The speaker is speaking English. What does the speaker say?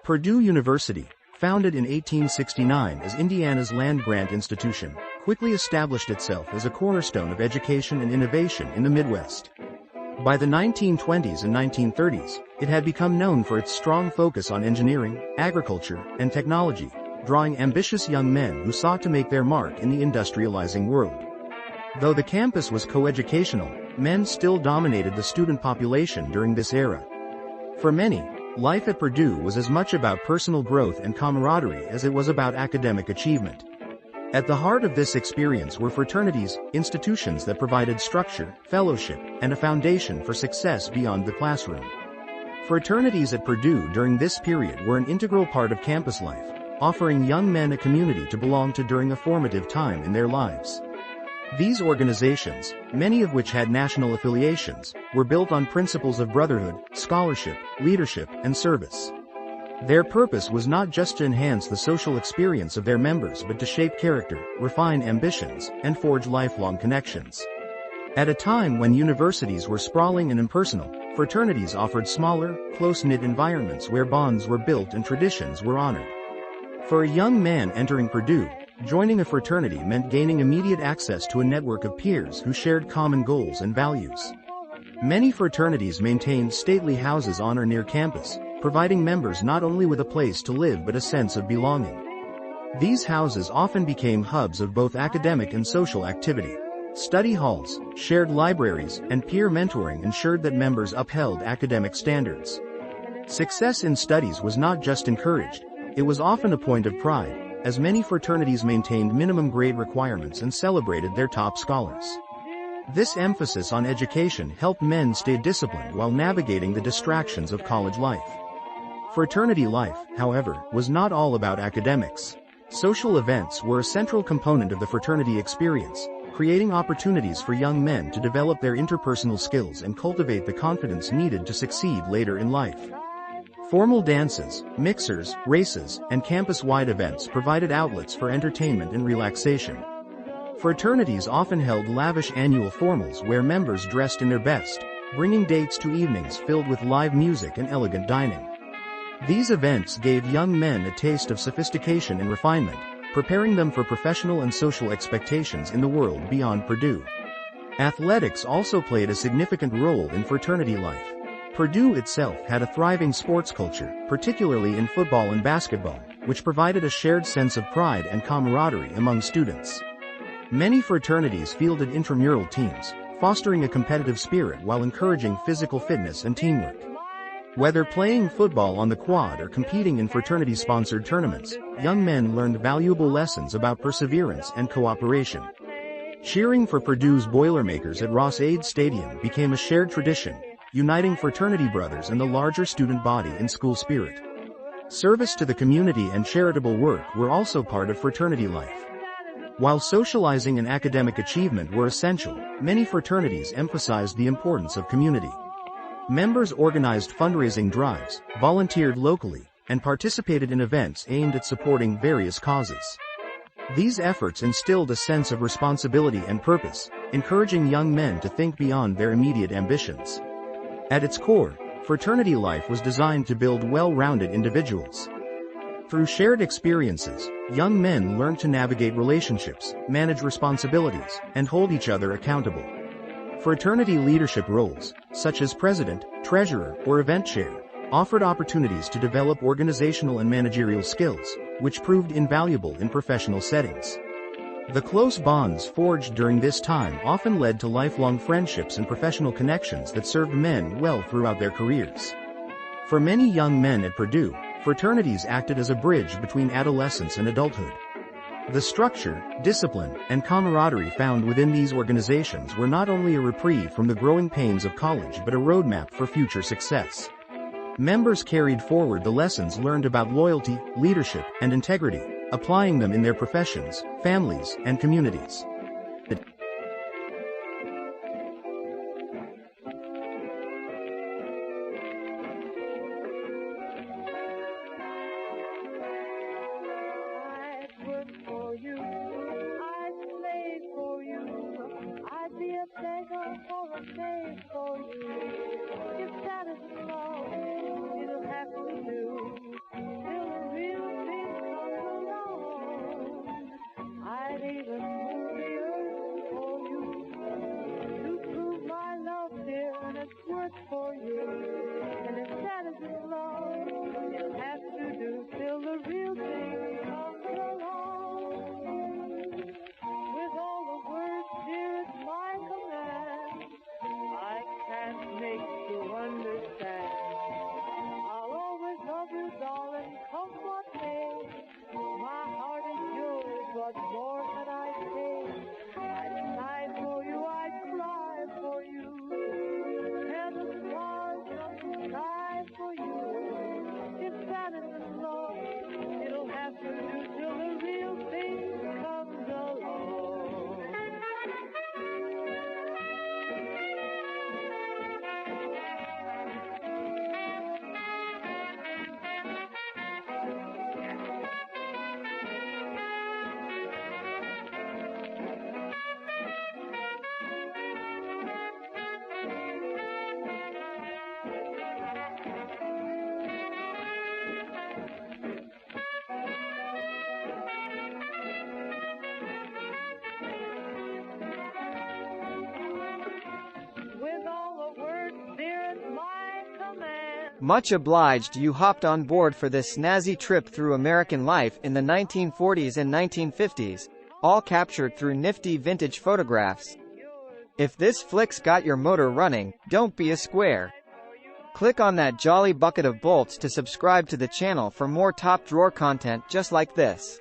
Purdue University, founded in 1869 as Indiana's land-grant institution, quickly established itself as a cornerstone of education and innovation in the Midwest. By the 1920s and 1930s, it had become known for its strong focus on engineering, agriculture, and technology, drawing ambitious young men who sought to make their mark in the industrializing world. Though the campus was coeducational, men still dominated the student population during this era. For many, life at Purdue was as much about personal growth and camaraderie as it was about academic achievement. At the heart of this experience were fraternities, institutions that provided structure, fellowship, and a foundation for success beyond the classroom. Fraternities at Purdue during this period were an integral part of campus life, offering young men a community to belong to during a formative time in their lives. These organizations, many of which had national affiliations, were built on principles of brotherhood, scholarship, leadership, and service. Their purpose was not just to enhance the social experience of their members but to shape character, refine ambitions, and forge lifelong connections. At a time when universities were sprawling and impersonal, fraternities offered smaller, close-knit environments where bonds were built and traditions were honored. For a young man entering Purdue, joining a fraternity meant gaining immediate access to a network of peers who shared common goals and values. Many fraternities maintained stately houses on or near campus, providing members not only with a place to live but a sense of belonging. These houses often became hubs of both academic and social activity. Study halls, shared libraries, and peer mentoring ensured that members upheld academic standards. Success in studies was not just encouraged, it was often a point of pride, as many fraternities maintained minimum grade requirements and celebrated their top scholars. This emphasis on education helped men stay disciplined while navigating the distractions of college life. Fraternity life, however, was not all about academics. Social events were a central component of the fraternity experience, creating opportunities for young men to develop their interpersonal skills and cultivate the confidence needed to succeed later in life. Formal dances, mixers, races, and campus-wide events provided outlets for entertainment and relaxation. Fraternities often held lavish annual formals where members dressed in their best, bringing dates to evenings filled with live music and elegant dining. These events gave young men a taste of sophistication and refinement, preparing them for professional and social expectations in the world beyond Purdue. Athletics also played a significant role in fraternity life. Purdue itself had a thriving sports culture, particularly in football and basketball, which provided a shared sense of pride and camaraderie among students. Many fraternities fielded intramural teams, fostering a competitive spirit while encouraging physical fitness and teamwork. Whether playing football on the quad or competing in fraternity-sponsored tournaments, young men learned valuable lessons about perseverance and cooperation. Cheering for Purdue's Boilermakers at Ross-Ade Stadium became a shared tradition, uniting fraternity brothers and the larger student body in school spirit. Service to the community and charitable work were also part of fraternity life. While socializing and academic achievement were essential, many fraternities emphasized the importance of community. Members organized fundraising drives, volunteered locally, and participated in events aimed at supporting various causes. These efforts instilled a sense of responsibility and purpose, encouraging young men to think beyond their immediate ambitions. At its core, fraternity life was designed to build well-rounded individuals. Through shared experiences, young men learned to navigate relationships, manage responsibilities, and hold each other accountable. Fraternity leadership roles, such as president, treasurer, or event chair, offered opportunities to develop organizational and managerial skills, which proved invaluable in professional settings. The close bonds forged during this time often led to lifelong friendships and professional connections that served men well throughout their careers. For many young men at Purdue, fraternities acted as a bridge between adolescence and adulthood. The structure, discipline, and camaraderie found within these organizations were not only a reprieve from the growing pains of college but a roadmap for future success. Members carried forward the lessons learned about loyalty, leadership, and integrity, applying them in their professions, families, and communities. For a day for you, if that is all, you'll have to do. Much obliged you hopped on board for this snazzy trip through American life in the 1940s and 1950s, all captured through nifty vintage photographs. If this flick's got your motor running, don't be a square. Click on that jolly bucket of bolts to subscribe to the channel for more top drawer content just like this.